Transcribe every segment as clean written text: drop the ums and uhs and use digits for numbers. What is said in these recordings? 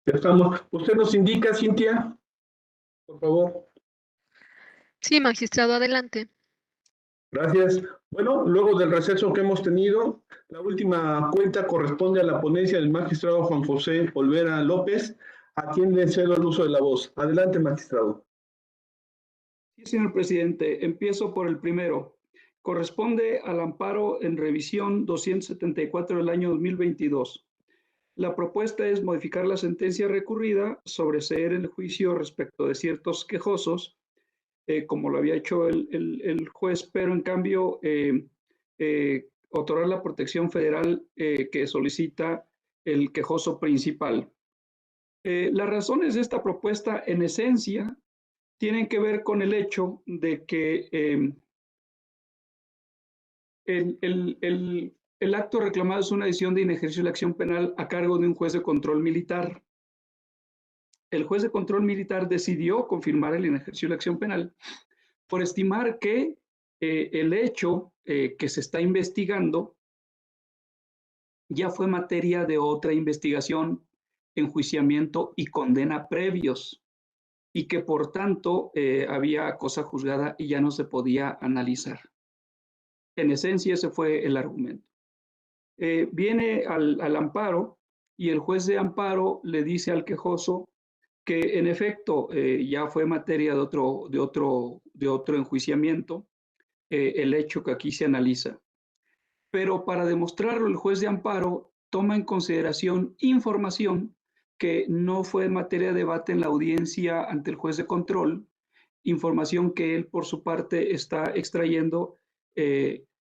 Ya estamos. ¿Usted nos indica, Cintia, por favor? Sí, magistrado, adelante. Gracias. Bueno, luego del receso que hemos tenido, la última cuenta corresponde a la ponencia del magistrado Juan José Olvera López, a quien le cedo el uso de la voz. Adelante, magistrado. Sí, señor presidente. Empiezo por el primero. Corresponde al amparo en revisión 274 del año 2022. La propuesta es modificar la sentencia recurrida, sobreseer el juicio respecto de ciertos quejosos, como lo había hecho el juez, pero en cambio otorgar la protección federal que solicita el quejoso principal. Las razones de esta propuesta, en esencia, tienen que ver con el hecho de que el acto reclamado es una decisión de inejercicio de la acción penal a cargo de un juez de control militar. El juez de control militar decidió confirmar el inejercicio de la acción penal por estimar que el hecho que se está investigando ya fue materia de otra investigación, enjuiciamiento y condena previos, y que por tanto había cosa juzgada y ya no se podía analizar. En esencia, ese fue el argumento. Viene al amparo y el juez de amparo le dice al quejoso que en efecto ya fue materia de otro enjuiciamiento el hecho que aquí se analiza. Pero para demostrarlo, el juez de amparo toma en consideración información que no fue materia de debate en la audiencia ante el juez de control, información que él por su parte está extrayendo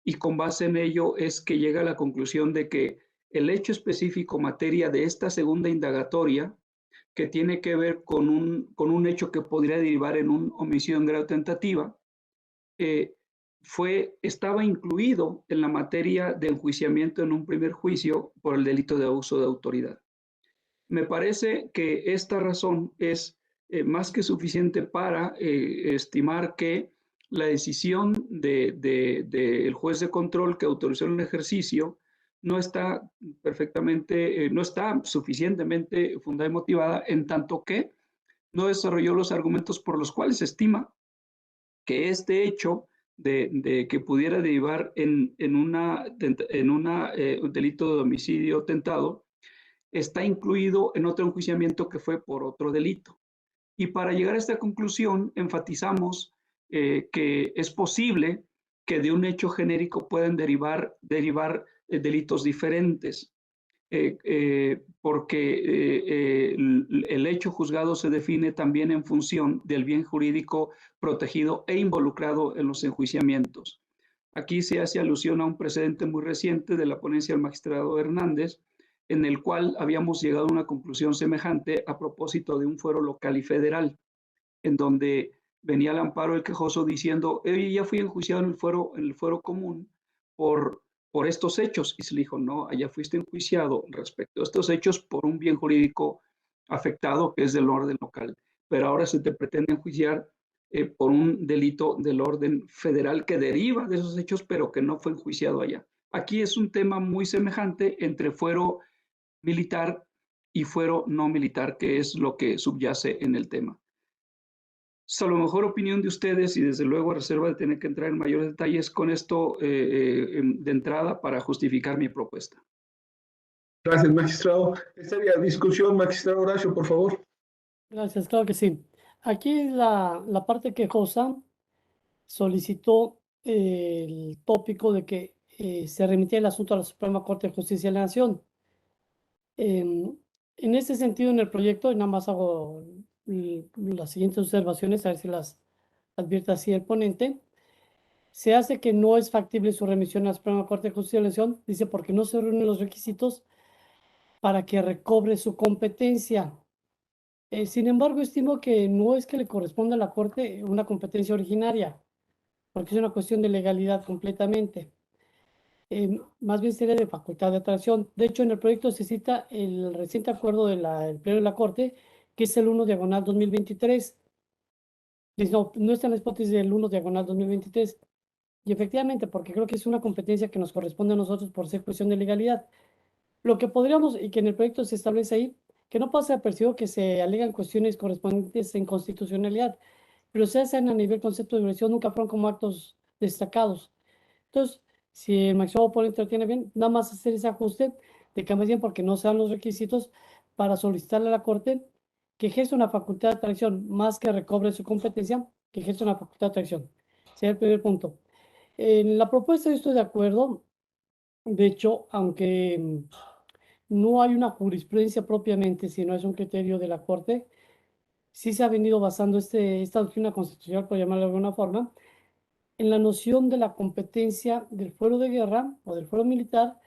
y con base en ello es que llega a la conclusión de que el hecho específico materia de esta segunda indagatoria, que tiene que ver con un hecho que podría derivar en un homicidio en grado de tentativa, estaba incluido en la materia de enjuiciamiento en un primer juicio por el delito de abuso de autoridad. Me parece que esta razón es más que suficiente para estimar que la decisión del juez de control que autorizó el ejercicio no está no está suficientemente fundada y motivada, en tanto que no desarrolló los argumentos por los cuales se estima que este hecho de que pudiera derivar en un delito de homicidio tentado está incluido en otro enjuiciamiento que fue por otro delito. Y para llegar a esta conclusión, enfatizamos que es posible que de un hecho genérico puedan derivar delitos diferentes, porque el hecho juzgado se define también en función del bien jurídico protegido e involucrado en los enjuiciamientos. Aquí se hace alusión a un precedente muy reciente de la ponencia del magistrado Hernández, en el cual habíamos llegado a una conclusión semejante a propósito de un fuero local y federal, en donde venía al amparo el quejoso diciendo, ya fui enjuiciado en el fuero común por estos hechos. Y se le dijo, no, allá fuiste enjuiciado respecto a estos hechos por un bien jurídico afectado que es del orden local. Pero ahora se te pretende enjuiciar por un delito del orden federal que deriva de esos hechos, pero que no fue enjuiciado allá. Aquí es un tema muy semejante entre fuero militar y fuero no militar, que es lo que subyace en el tema. A lo mejor opinión de ustedes y desde luego a reserva de tener que entrar en mayores detalles con esto de entrada para justificar mi propuesta. Gracias, magistrado. Estaría discusión, magistrado Horacio, por favor. Gracias, claro que sí. Aquí la parte quejosa solicitó el tópico de que se remitiera el asunto a la Suprema Corte de Justicia de la Nación. En ese sentido, en el proyecto, y nada más hago las siguientes observaciones, a ver si las advierte así el ponente. Se hace que no es factible su remisión a la Suprema Corte de Justicia de la Nación, dice, porque no se reúnen los requisitos para que recobre su competencia. Sin embargo, estimo que no es que le corresponda a la Corte una competencia originaria, porque es una cuestión de legalidad completamente. Más bien sería de facultad de atracción. De hecho, en el proyecto se cita el reciente acuerdo del Pleno de la Corte, que es el 1/2023. No está en la hipótesis del 1/2023. Y efectivamente, porque creo que es una competencia que nos corresponde a nosotros por ser cuestión de legalidad. Lo que podríamos, y que en el proyecto se establece ahí, que no pasa apercibido que se alegan cuestiones correspondientes en constitucionalidad, pero se hacen a nivel concepto de violación, nunca fueron como actos destacados. Entonces, si el máximo oponente lo tiene bien, nada más hacer ese ajuste de que más bien porque no se dan los requisitos para solicitarle a la Corte que ejerza una facultad de atracción, más que recobre su competencia, que ejerza una facultad de atracción. Sería el primer punto. En la propuesta yo estoy de acuerdo. De hecho, aunque no hay una jurisprudencia propiamente, sino es un criterio de la Corte, sí se ha venido basando esta doctrina constitucional, por llamarlo de alguna forma, en la noción de la competencia del fuero de guerra o del fuero militar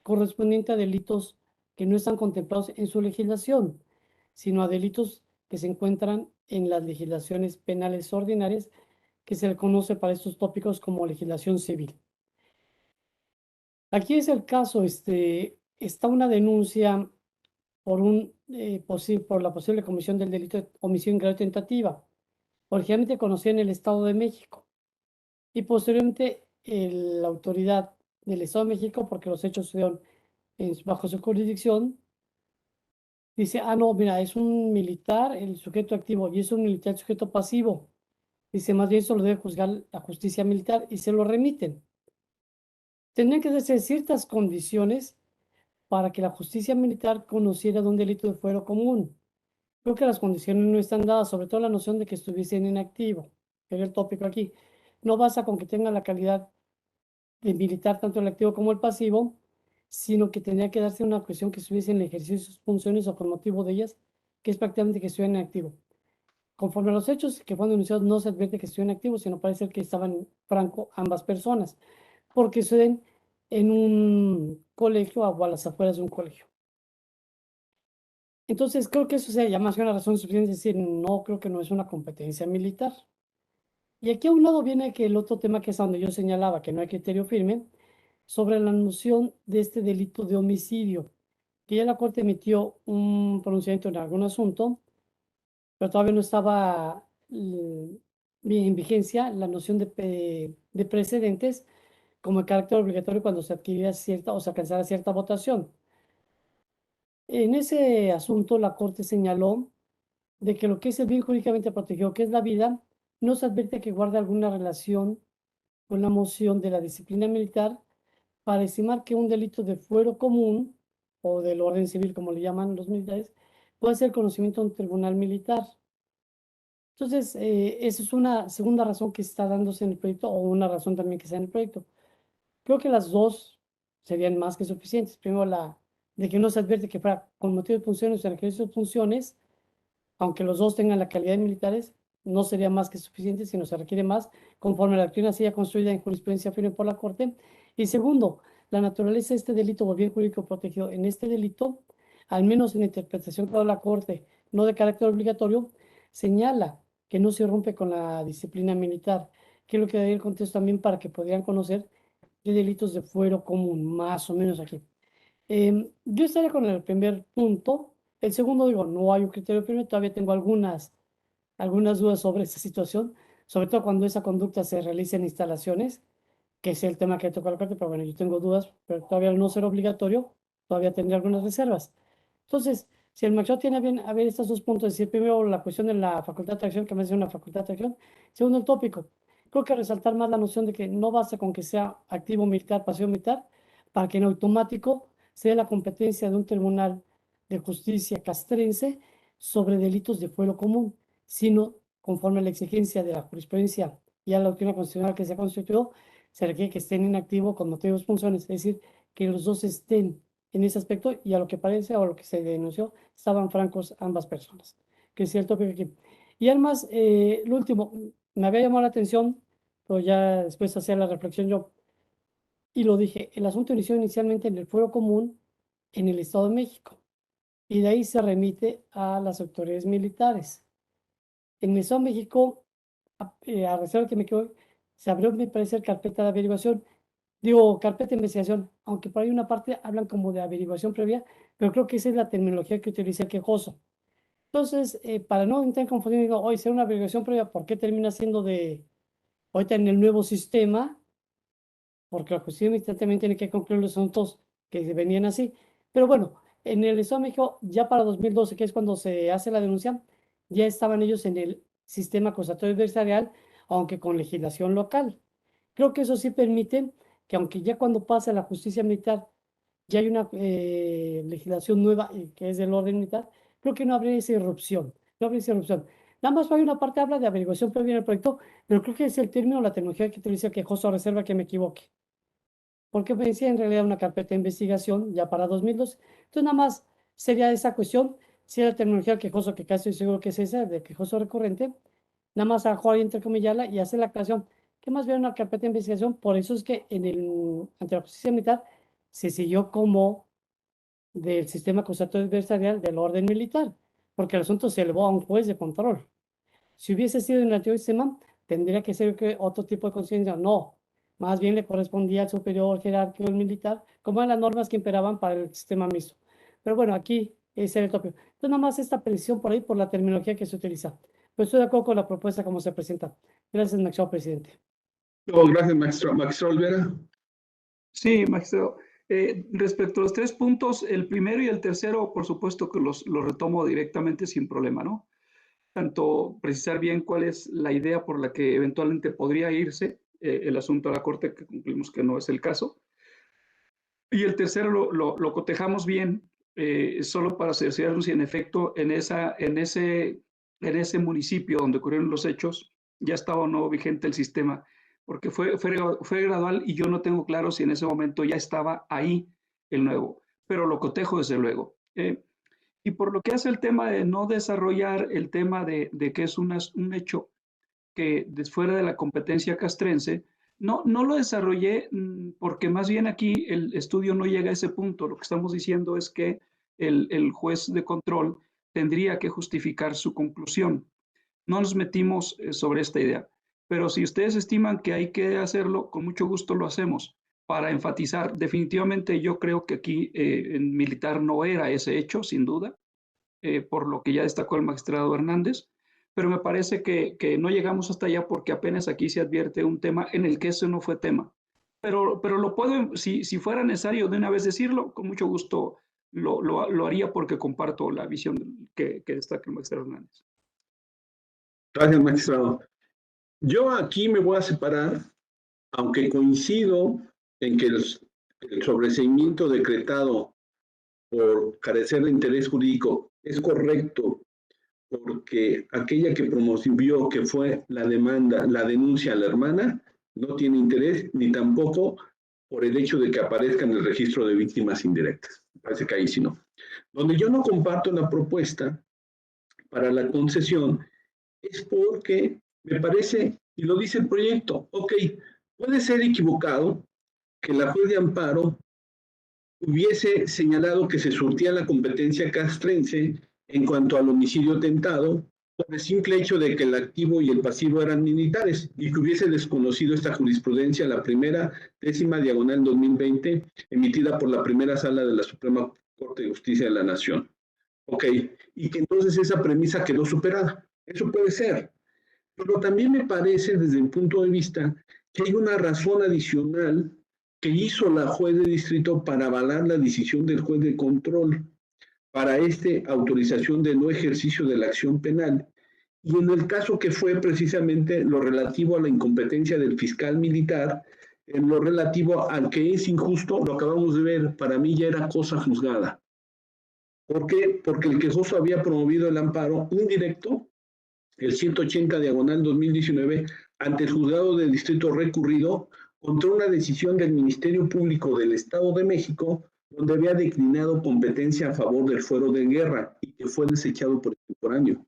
correspondiente a delitos que no están contemplados en su legislación, sino a delitos que se encuentran en las legislaciones penales ordinarias, que se le conoce para estos tópicos como legislación civil. Aquí es el caso, está una denuncia por por la posible comisión del delito de omisión grave tentativa, originalmente conocida en el Estado de México, y posteriormente la autoridad del Estado de México, porque los hechos se dieron bajo su jurisdicción, dice, no, mira, es un militar el sujeto activo y es un militar el sujeto pasivo. Dice, más bien eso lo debe juzgar la justicia militar y se lo remiten. Tendrían que darse ciertas condiciones para que la justicia militar conociera de un delito de fuero común. Creo que las condiciones no están dadas, sobre todo la noción de que estuviesen en activo, que era el tópico aquí. No basta con que tenga la calidad de militar tanto el activo como el pasivo, sino que tendría que darse una cuestión que estuviese en el ejercicio de sus funciones o con motivo de ellas, que es prácticamente que estuvieran en activo. Conforme a los hechos que fueron denunciados, no se advierte que estuvieran activos, sino parece que estaban franco ambas personas, porque suceden en un colegio o a las afueras de un colegio. Entonces, creo que eso sería más que una razón suficiente de decir, no, creo que no es una competencia militar. Y aquí a un lado viene que el otro tema que es donde yo señalaba que no hay criterio firme, sobre la noción de este delito de homicidio, que ya la Corte emitió un pronunciamiento en algún asunto, pero todavía no estaba en vigencia la noción de precedentes como el carácter obligatorio cuando se adquiría cierta o se alcanzara cierta votación. En ese asunto, la Corte señaló de que lo que es el bien jurídicamente protegido, que es la vida, no se advierte que guarde alguna relación con la moción de la disciplina militar para estimar que un delito de fuero común o del orden civil, como le llaman los militares, puede ser conocimiento de un tribunal militar. Entonces, esa es una segunda razón que está dándose en el proyecto o una razón también que está en el proyecto. Creo que las dos serían más que suficientes. Primero, la de que no se advierte que fuera con motivo de funciones o en ejercicio de funciones, aunque los dos tengan la calidad de militares, no sería más que suficiente, sino se requiere más, conforme la doctrina sea construida en jurisprudencia firme por la Corte. Y segundo, la naturaleza de este delito o bien jurídico protegido en este delito, al menos en la interpretación que da la Corte, no de carácter obligatorio, señala que no se rompe con la disciplina militar, que es lo que daría el contexto también para que podrían conocer qué delitos de fuero común, más o menos aquí. Yo estaría con el primer punto. El segundo, digo, no hay un criterio firme, todavía tengo algunas dudas sobre esta situación, sobre todo cuando esa conducta se realiza en instalaciones, que es el tema que toca la Corte, pero bueno, yo tengo dudas, pero todavía al no ser obligatorio, todavía tendría algunas reservas. Entonces, si el magistrado tiene bien a ver estos dos puntos, es decir, primero la cuestión de la facultad de atracción, que me hace una facultad de atracción, segundo el tópico, creo que resaltar más la noción de que no basta con que sea activo militar, pasivo militar, para que en automático sea la competencia de un tribunal de justicia castrense sobre delitos de fuero común, sino conforme a la exigencia de la jurisprudencia y a la doctrina constitucional que se ha constituido, se requiere que estén en activo con motivos funciones, es decir, que los dos estén en ese aspecto y a lo que parece o a lo que se denunció, estaban francos ambas personas, que es cierto que aquí. Y además, lo último, me había llamado la atención, pero ya después hacía la reflexión yo, y lo dije, el asunto inició inicialmente en el fuero común en el Estado de México, y de ahí se remite a las autoridades militares. En el Estado de México, a reserva que me quedo, se abrió, me parece, carpeta de averiguación, digo, carpeta de investigación, aunque por ahí una parte hablan como de averiguación previa, pero creo que esa es la terminología que utiliza el quejoso. Entonces, para no entrar en confusión, digo, hoy será una averiguación previa, ¿por qué termina siendo de, ahorita en el nuevo sistema? Porque la justicia también tiene que concluir los asuntos que venían así. Pero bueno, En el Estado de México, ya para 2012, que es cuando se hace la denuncia, ya estaban ellos en el sistema acusatorio adversarial, aunque con legislación local. Creo que eso sí permite que, aunque ya cuando pasa la justicia militar, ya hay una legislación nueva que es del orden militar, creo que no habría esa irrupción. No habría esa irrupción. Nada más hay una parte habla de averiguación previa en el proyecto, pero creo que es el término, la tecnología que utiliza quejoso, reserva que me equivoque. Porque me decía en realidad una carpeta de investigación ya para 2002. Entonces, nada más sería esa cuestión, si era tecnología del quejoso, que casi estoy seguro que es esa, de quejoso recurrente, nada más a Juan entrecomillarla y hacer la aclaración, que más bien una carpeta de investigación. Por eso es que ante la justicia militar se siguió como del sistema acusatorio adversarial del orden militar, porque el asunto se elevó a un juez de control. Si hubiese sido en el antiguo sistema, tendría que ser otro tipo de conciencia. No, más bien le correspondía al superior jerárquico militar, como eran las normas que imperaban para el sistema mixto. Pero bueno, aquí ese era el tópico. Entonces, nada más esta presión por ahí por la terminología que se utiliza. Pues estoy de acuerdo con la propuesta como se presenta. Gracias, magistrado presidente. Gracias, magistrado Olvera. Sí, magistrado. Respecto a los 3 puntos, el primero y el tercero, por supuesto que los retomo directamente sin problema, ¿no? Tanto precisar bien cuál es la idea por la que eventualmente podría irse el asunto a la Corte, que concluimos que no es el caso. Y el tercero lo cotejamos bien, solo para cerciorarnos si en efecto en ese municipio donde ocurrieron los hechos ya estaba o no vigente el sistema, porque fue gradual y yo no tengo claro si en ese momento ya estaba ahí el nuevo, pero lo cotejo desde luego. Y por lo que hace el tema de no desarrollar el tema de que es un hecho que fuera de la competencia castrense, no lo desarrollé porque más bien aquí el estudio no llega a ese punto. Lo que estamos diciendo es que el juez de control tendría que justificar su conclusión. No nos metimos sobre esta idea, pero si ustedes estiman que hay que hacerlo, con mucho gusto lo hacemos. Para enfatizar, definitivamente yo creo que aquí en militar no era ese hecho, sin duda, por lo que ya destacó el magistrado Hernández, pero me parece que no llegamos hasta allá porque apenas aquí se advierte un tema en el que eso no fue tema. Pero lo puedo, si fuera necesario de una vez decirlo, con mucho gusto lo haría porque comparto la visión que destaca el magistrado Hernández. Gracias, magistrado. Yo aquí me voy a separar, aunque coincido en que el sobreseimiento decretado por carecer de interés jurídico es correcto, porque aquella que promovió, que fue la denuncia a la hermana, no tiene interés, ni tampoco por el hecho de que aparezca en el registro de víctimas indirectas. Parece que ahí sí no. Donde yo no comparto la propuesta para la concesión es porque me parece, y lo dice el proyecto, ok, puede ser equivocado que la juez de amparo hubiese señalado que se surtía la competencia castrense en cuanto al homicidio tentado por el simple hecho de que el activo y el pasivo eran militares y que hubiese desconocido esta jurisprudencia, la primera 10ª diagonal 2020, emitida por la primera sala de la Suprema Corte de Justicia de la Nación. Ok, y que entonces esa premisa quedó superada. Eso puede ser. Pero también me parece, desde el punto de vista, que hay una razón adicional que hizo la juez de distrito para avalar la decisión del juez de control para autorización de no ejercicio de la acción penal. Y en el caso que fue precisamente lo relativo a la incompetencia del fiscal militar, en lo relativo al que es injusto, lo acabamos de ver, para mí ya era cosa juzgada. ¿Por qué? Porque el quejoso había promovido el amparo indirecto, el 180 diagonal 2019, ante el juzgado de distrito recurrido contra una decisión del Ministerio Público del Estado de México, donde había declinado competencia a favor del fuero de guerra y que fue desechado por extemporáneo.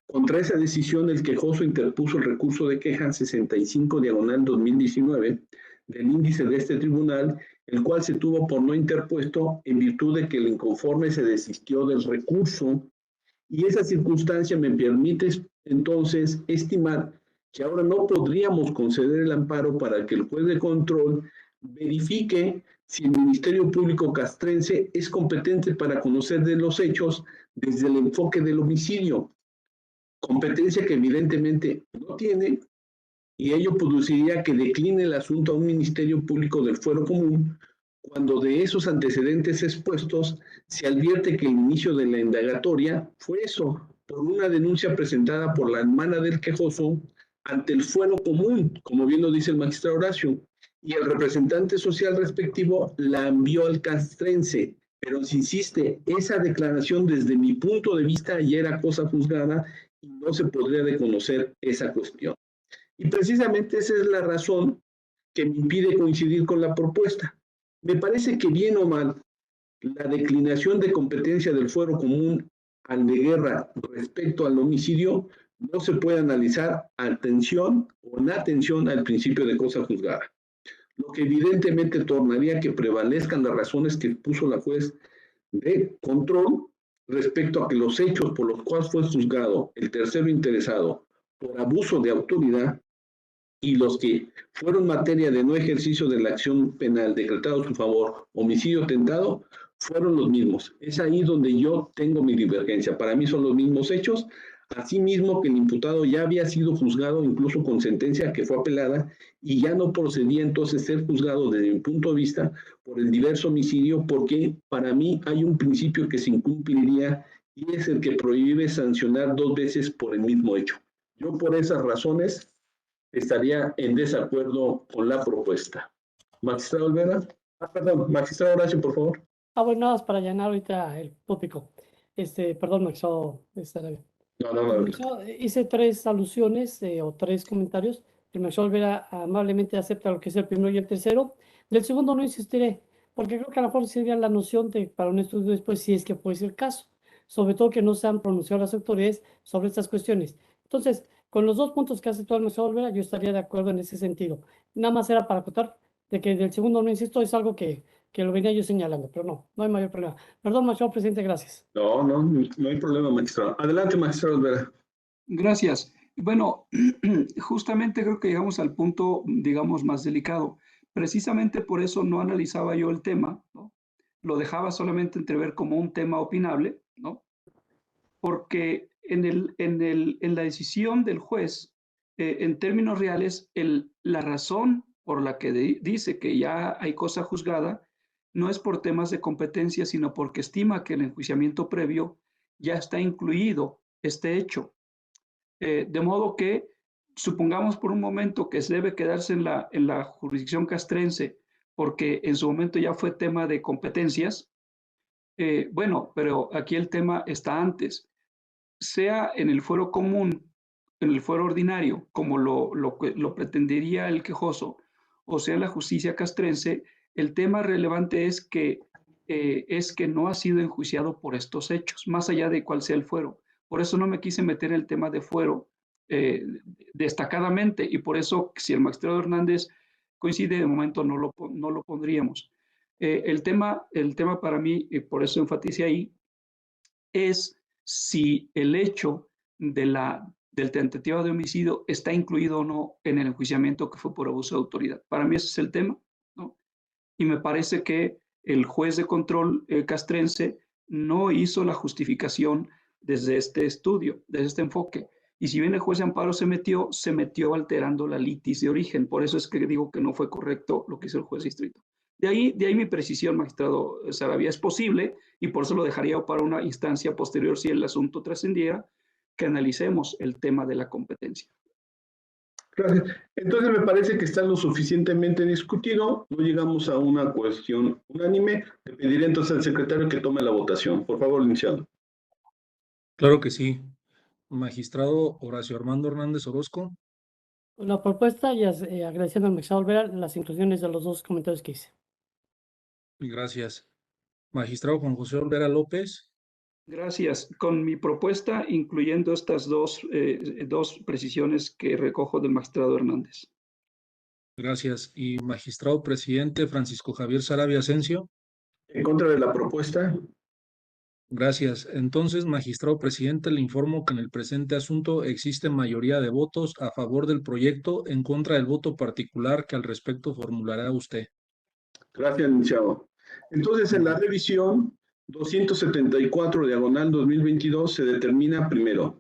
Contra esa decisión, el quejoso interpuso el recurso de queja 65 diagonal 2019 del índice de este tribunal, el cual se tuvo por no interpuesto en virtud de que el inconforme se desistió del recurso, y esa circunstancia me permite entonces estimar que ahora no podríamos conceder el amparo para que el juez de control verifique si el Ministerio Público castrense es competente para conocer de los hechos desde el enfoque del homicidio, competencia que evidentemente no tiene, y ello produciría que decline el asunto a un Ministerio Público del Fuero Común, cuando de esos antecedentes expuestos se advierte que el inicio de la indagatoria fue eso, por una denuncia presentada por la hermana del quejoso ante el fuero común, como bien lo dice el magistrado Horacio, y el representante social respectivo la envió al castrense. Pero se insiste, esa declaración desde mi punto de vista ya era cosa juzgada y no se podría reconocer esa cuestión. Y precisamente esa es la razón que me impide coincidir con la propuesta. Me parece que bien o mal, la declinación de competencia del fuero común al de guerra respecto al homicidio no se puede analizar atención o en atención al principio de cosa juzgada, lo que evidentemente tornaría que prevalezcan las razones que puso la juez de control respecto a que los hechos por los cuales fue juzgado el tercero interesado por abuso de autoridad y los que fueron materia de no ejercicio de la acción penal decretado a su favor, homicidio tentado, fueron los mismos. Es ahí donde yo tengo mi divergencia. Para mí son los mismos hechos, asimismo que el imputado ya había sido juzgado incluso con sentencia que fue apelada y ya no procedía entonces ser juzgado desde mi punto de vista por el diverso homicidio, porque para mí hay un principio que se incumpliría y es el que prohíbe sancionar 2 veces por el mismo hecho. Yo por esas razones estaría en desacuerdo con la propuesta. Magistrado Olvera. Perdón, magistrado Horacio, por favor. Bueno, nada más para llenar ahorita el tópico. Perdón, magistrado. No. Hice 3 alusiones o 3 comentarios. El magistrado Olvera amablemente acepta lo que es el primero y el tercero. Del segundo no insistiré, porque creo que a lo mejor sería la noción de para un estudio después, si es que puede ser el caso. Sobre todo que no se han pronunciado las autoridades sobre estas cuestiones. Entonces, con los 2 puntos que ha aceptado el magistrado Olvera, yo estaría de acuerdo en ese sentido. Nada más era para acotar de que del segundo no insisto, es algo que lo venía yo señalando, pero no hay mayor problema. Perdón, magistrado presidente, gracias. No hay problema, magistrado. Adelante, magistrado Olvera. Gracias. Bueno, justamente creo que llegamos al punto, digamos, más delicado. Precisamente por eso no analizaba yo el tema, ¿no? Lo dejaba solamente entrever como un tema opinable, ¿no? Porque en la decisión del juez, en términos reales, la razón por la que dice que ya hay cosa juzgada no es por temas de competencia, sino porque estima que el enjuiciamiento previo ya está incluido este hecho. De modo que supongamos por un momento que se debe quedarse en la jurisdicción castrense porque en su momento ya fue tema de competencias. Bueno, pero aquí el tema está antes. Sea en el fuero común, en el fuero ordinario, como lo pretendería el quejoso, o sea en la justicia castrense, el tema relevante es que no ha sido enjuiciado por estos hechos, más allá de cuál sea el fuero. Por eso no me quise meter en el tema de fuero destacadamente, y por eso, si el magistrado Hernández coincide, de momento no lo pondríamos. El tema para mí, y por eso enfaticé ahí, es si el hecho del tentativa de homicidio está incluido o no en el enjuiciamiento que fue por abuso de autoridad. Para mí ese es el tema, ¿no? Y me parece que el juez de control castrense no hizo la justificación desde este estudio, desde este enfoque. Y si bien el juez de amparo se metió alterando la litis de origen. Por eso es que digo que no fue correcto lo que hizo el juez de distrito. De ahí mi precisión, magistrado Saravia. Es posible, y por eso lo dejaría para una instancia posterior si el asunto trascendiera, que analicemos el tema de la competencia. Gracias. Entonces me parece que está lo suficientemente discutido. No llegamos a una cuestión unánime. Le pediré entonces al secretario que tome la votación. Por favor, licenciado. Claro que sí. Magistrado Horacio Armando Hernández Orozco. La propuesta y agradeciendo al magistrado Olvera las inclusiones de los 2 comentarios que hice. Gracias. Magistrado Juan José Olvera López. Gracias. Con mi propuesta, incluyendo estas dos precisiones que recojo del magistrado Hernández. Gracias. Y magistrado presidente Francisco Javier Saravia Asensio. En contra de la propuesta. Gracias. Entonces, magistrado presidente, le informo que en el presente asunto existe mayoría de votos a favor del proyecto en contra del voto particular que al respecto formulará usted. Gracias, licenciado. Entonces, en la revisión 274 diagonal 2022 se determina primero